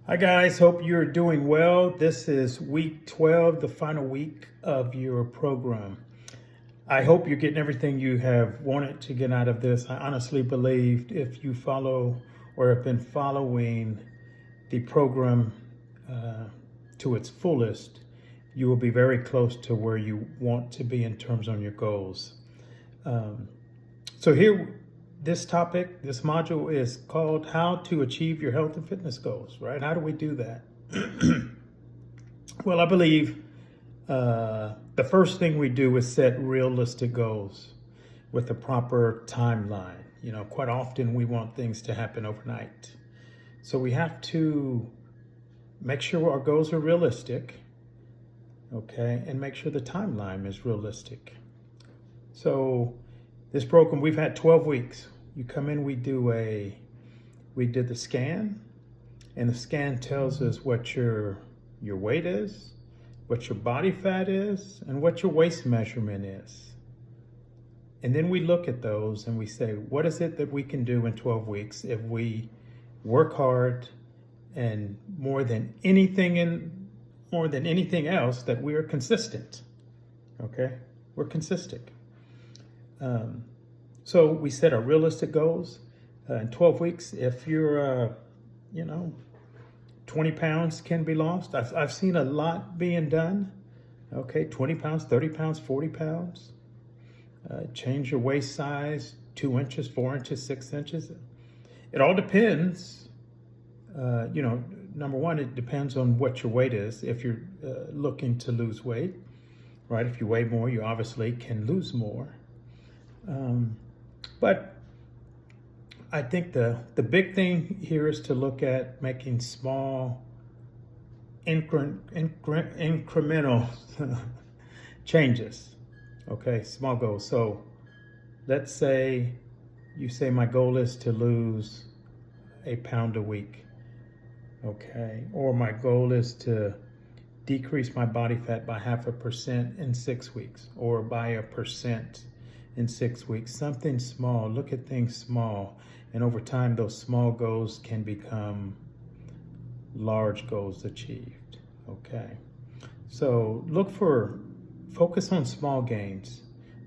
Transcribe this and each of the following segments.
Hi guys, hope you're doing well. This is week 12, the final week of your program. I hope you're getting everything you have wanted to get out of this. I honestly believe if you follow or have been following the program uh, to its fullest, you will be very close to where you want to be in terms of your goals. Um, so here, this topic, this module is called How to Achieve Your Health and Fitness Goals, right? How do we do that? Well, I believe the first thing we do is set realistic goals with a proper timeline. You know, quite often we want things to happen overnight. So we have to make sure our goals are realistic, okay, and make sure the timeline is realistic. So this program, we've had 12 weeks. You come in, we did the scan, and the scan tells us what your weight is, what your body fat is, and what your waist measurement is. And then we look at those and we say, what is it that we can do in 12 weeks if we work hard and more than anything else that we are consistent. Okay? We're consistent. So we set our realistic goals in 12 weeks. If you're, 20 pounds can be lost. I've seen a lot being done. Okay, 20 pounds, 30 pounds, 40 pounds. Change your waist size, 2 inches, 4 inches, 6 inches. It all depends. Number one, it depends on what your weight is. If you're looking to lose weight, right? If you weigh more, you obviously can lose more. But I think the big thing here is to look at making small incremental changes. Okay, small goals. So let's say you say my goal is to lose a pound a week. Okay, or my goal is to decrease my body fat by 0.5% in 6 weeks, or by 1% in 6 weeks. Something small. Look at things small, and over time those small goals can become large goals achieved. Okay, so focus on small gains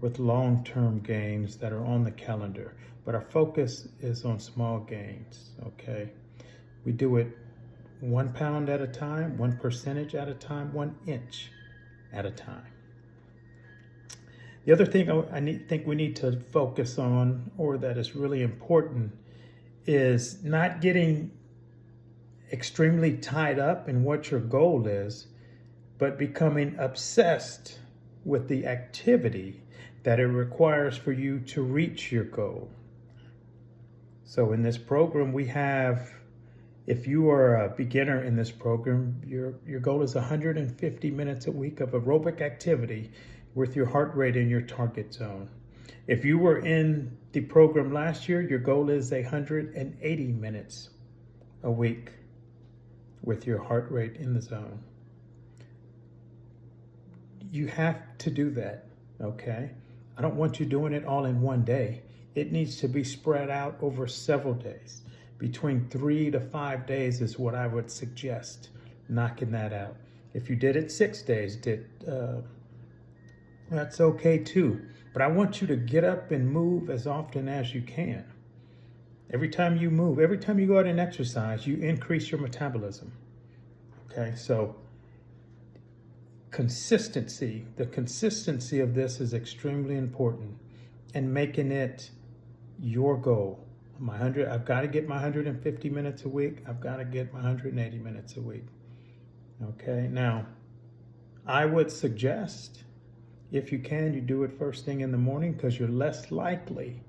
with long-term gains that are on the calendar, but our focus is on small gains. Okay, we do it 1 pound at a time, 1% at a time, 1 inch at a time. The other thing I think we need to focus on, or that is really important, is not getting extremely tied up in what your goal is, but becoming obsessed with the activity that it requires for you to reach your goal. So in this program, we have, if you are a beginner in this program, your goal is 150 minutes a week of aerobic activity with your heart rate in your target zone. If you were in the program last year, your goal is 180 minutes a week with your heart rate in the zone. You have to do that, okay? I don't want you doing it all in one day. It needs to be spread out over several days. Between 3 to 5 days is what I would suggest, knocking that out. If you did it 6 days, that's okay too. But I want you to get up and move as often as you can. Every time you move, every time you go out and exercise, you increase your metabolism. Okay, so the consistency of this is extremely important, and making it your goal. I've got to get my 150 minutes a week. I've got to get my 180 minutes a week. Okay, now I would suggest, if you can, you do it first thing in the morning, because you're less likely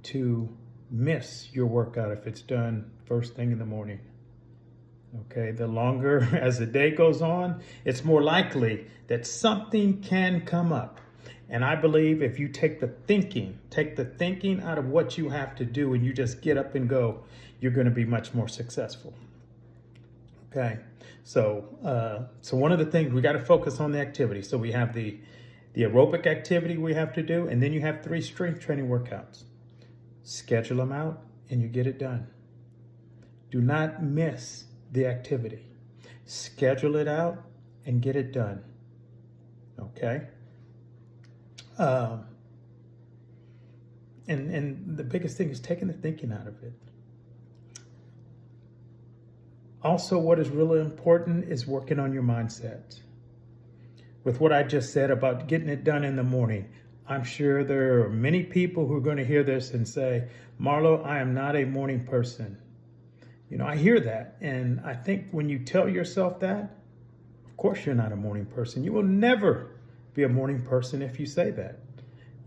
to miss your workout if it's done first thing in the morning. Okay, the longer as the day goes on, it's more likely that something can come up. And I believe if you take the thinking out of what you have to do, and you just get up and go, you're going to be much more successful. Okay, so one of the things, we got to focus on the activity. So we have the aerobic activity we have to do, and then you have 3 strength training workouts. Schedule them out and you get it done. Do not miss the activity. Schedule it out and get it done. Okay? And the biggest thing is taking the thinking out of it. Also, what is really important is working on your mindset. With what I just said about getting it done in the morning, I'm sure there are many people who are going to hear this and say, Marlo, I am not a morning person. You know, I hear that. And I think when you tell yourself that, of course you're not a morning person. You will never be a morning person if you say that.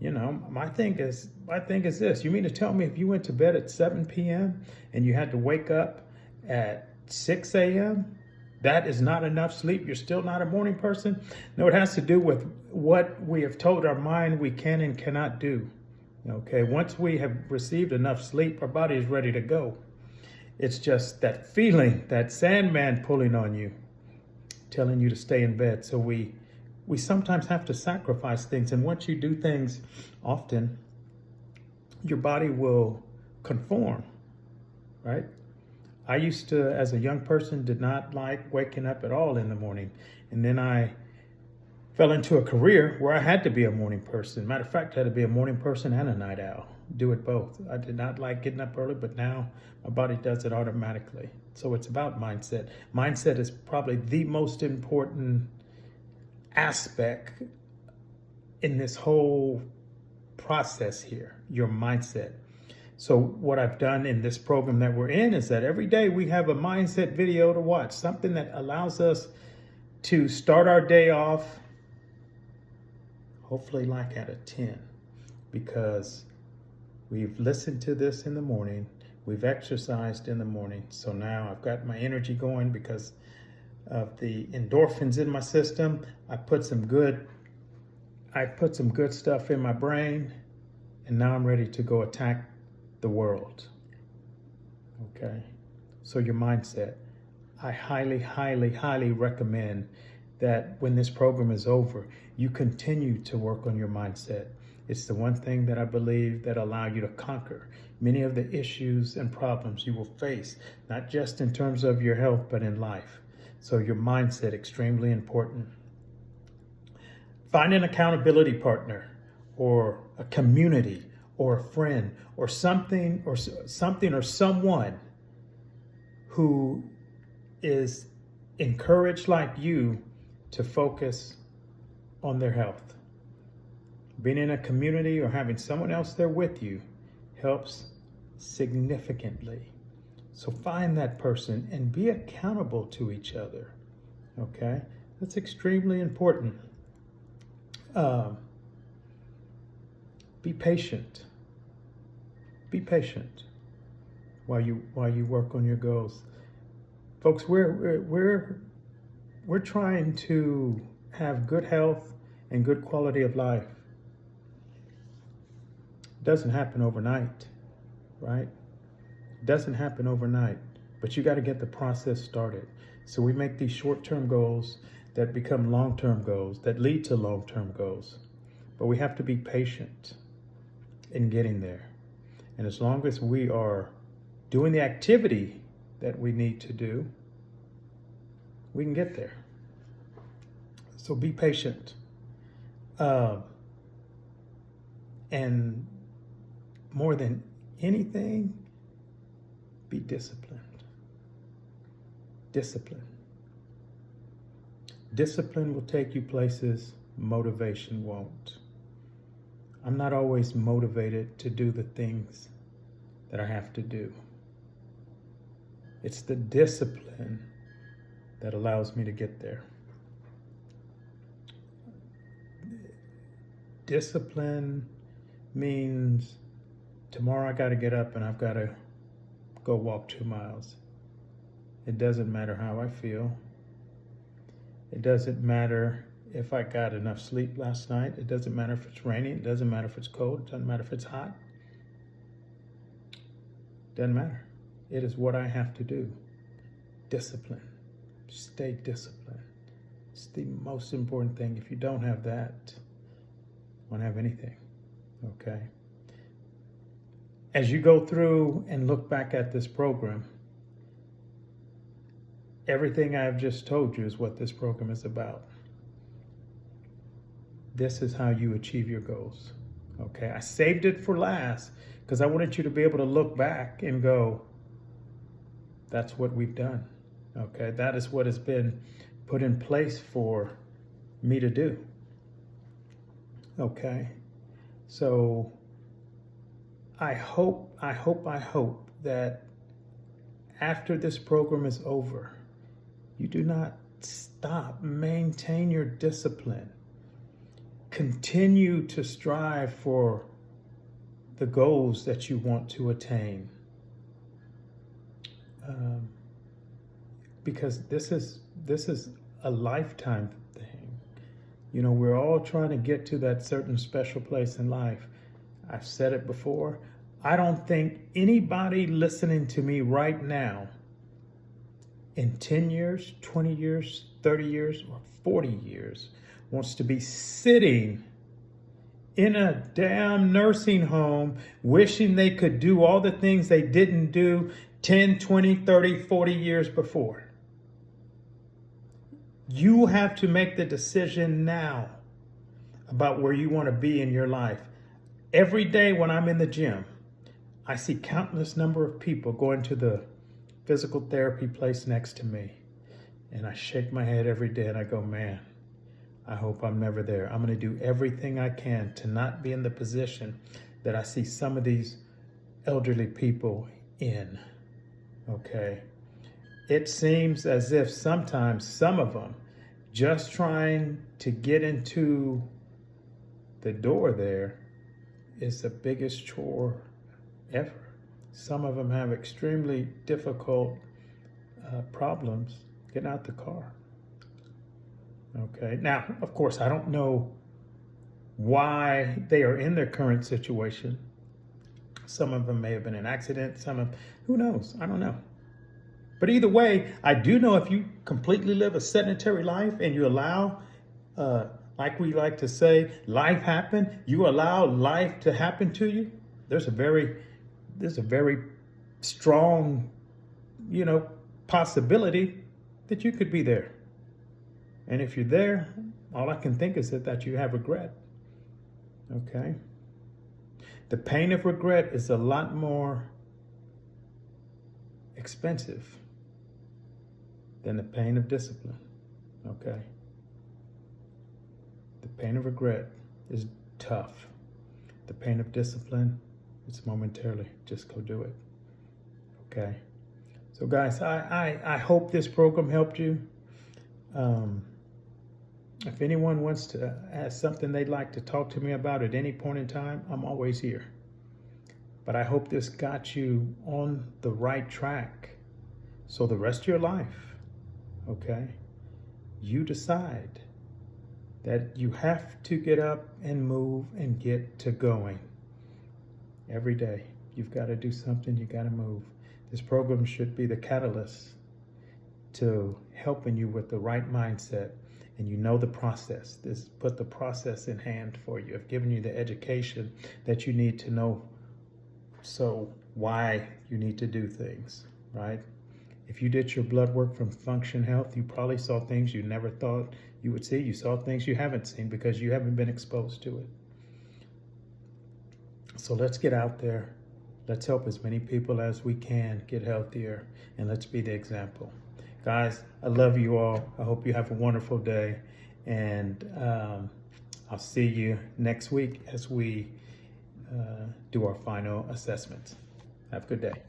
You know, my thing is this. You mean to tell me if you went to bed at 7 p.m. and you had to wake up at 6 a.m., that is not enough sleep? You're still not a morning person? No, it has to do with what we have told our mind we can and cannot do. Okay, once we have received enough sleep, our body is ready to go. It's just that feeling, that Sandman pulling on you, telling you to stay in bed. So we sometimes have to sacrifice things. And once you do things often, your body will conform, right? I used to, as a young person, did not like waking up at all in the morning. And then I fell into a career where I had to be a morning person. Matter of fact, I had to be a morning person and a night owl. Do it both. I did not like getting up early, but now my body does it automatically. So it's about mindset. Mindset is probably the most important aspect in this whole process here, your mindset. So what I've done in this program that we're in is that every day we have a mindset video to watch, something that allows us to start our day off, hopefully like at a 10, because we've listened to this in the morning, we've exercised in the morning. So now I've got my energy going because of the endorphins in my system. I put some good stuff in my brain, and now I'm ready to go attack the world. Okay, so your mindset. I highly, highly, highly recommend that when this program is over, you continue to work on your mindset. It's the one thing that I believe that allow you to conquer many of the issues and problems you will face, not just in terms of your health, but in life. So your mindset, extremely important. Find an accountability partner or a community or a friend or something or someone who is encouraged like you to focus on their health. Being in a community or having someone else there with you helps significantly. So find that person and be accountable to each other. Okay? That's extremely important. Be patient. Be patient while you work on your goals. Folks, we're trying to have good health and good quality of life. It doesn't happen overnight, right? It doesn't happen overnight, but you got to get the process started. So we make these short-term goals that become long-term goals, that lead to long-term goals. But we have to be patient in getting there. And as long as we are doing the activity that we need to do, we can get there. So be patient. And more than anything, be disciplined. Discipline. Discipline will take you places motivation won't. I'm not always motivated to do the things that I have to do. It's the discipline that allows me to get there. Discipline means tomorrow I got to get up and I've got to go walk 2 miles. It doesn't matter how I feel. It doesn't matter if I got enough sleep last night. It doesn't matter if it's raining. It doesn't matter if it's cold. It doesn't matter if it's hot. It doesn't matter. It is what I have to do. Discipline. Stay disciplined. It's the most important thing. If you don't have that, you won't have anything. Okay? As you go through and look back at this program, Everything I've just told you is what this program is about. This is how you achieve your goals. Okay, I saved it for last because I wanted you to be able to look back and go, that's what we've done. Okay, that is what has been put in place for me to do. Okay, so I hope that after this program is over, you do not stop. Maintain your discipline. Continue to strive for the goals that you want to attain. Because this is a lifetime thing. You know, we're all trying to get to that certain special place in life. I've said it before. I don't think anybody listening to me right now in 10 years, 20 years, 30 years, or 40 years wants to be sitting in a damn nursing home wishing they could do all the things they didn't do 10, 20, 30, 40 years before. You have to make the decision now about where you want to be in your life. Every day when I'm in the gym, I see countless number of people going to the physical therapy place next to me. And I shake my head every day and I go, man, I hope I'm never there. I'm going to do everything I can to not be in the position that I see some of these elderly people in. Okay. It seems as if sometimes some of them just trying to get into the door there is the biggest chore ever. Some of them have extremely difficult problems getting out the car. Okay. Now, of course, I don't know why they are in their current situation. Some of them may have been in an accident. Who knows? I don't know. But either way, I do know if you completely live a sedentary life and you allow, like we like to say, life happen, you allow life to happen to you, there's a very strong, possibility that you could be there. And if you're there, all I can think is that you have regret. Okay? The pain of regret is a lot more expensive than the pain of discipline. Okay? The pain of regret is tough. The pain of discipline, it's momentarily. Just go do it. Okay? So guys, I hope this program helped you. If anyone wants to ask something they'd like to talk to me about at any point in time, I'm always here. But I hope this got you on the right track. So the rest of your life, okay, you decide that you have to get up and move and get to going. Every day, you've got to do something, you got to move. This program should be the catalyst to helping you with the right mindset. And you know the process. This put the process in hand for you. I've given you the education that you need to know. So why you need to do things, right? If you did your blood work from Function Health, you probably saw things you never thought you would see. You saw things you haven't seen because you haven't been exposed to it. So let's get out there. Let's help as many people as we can get healthier, and let's be the example. Guys, I love you all. I hope you have a wonderful day, and I'll see you next week as we do our final assessments. Have a good day.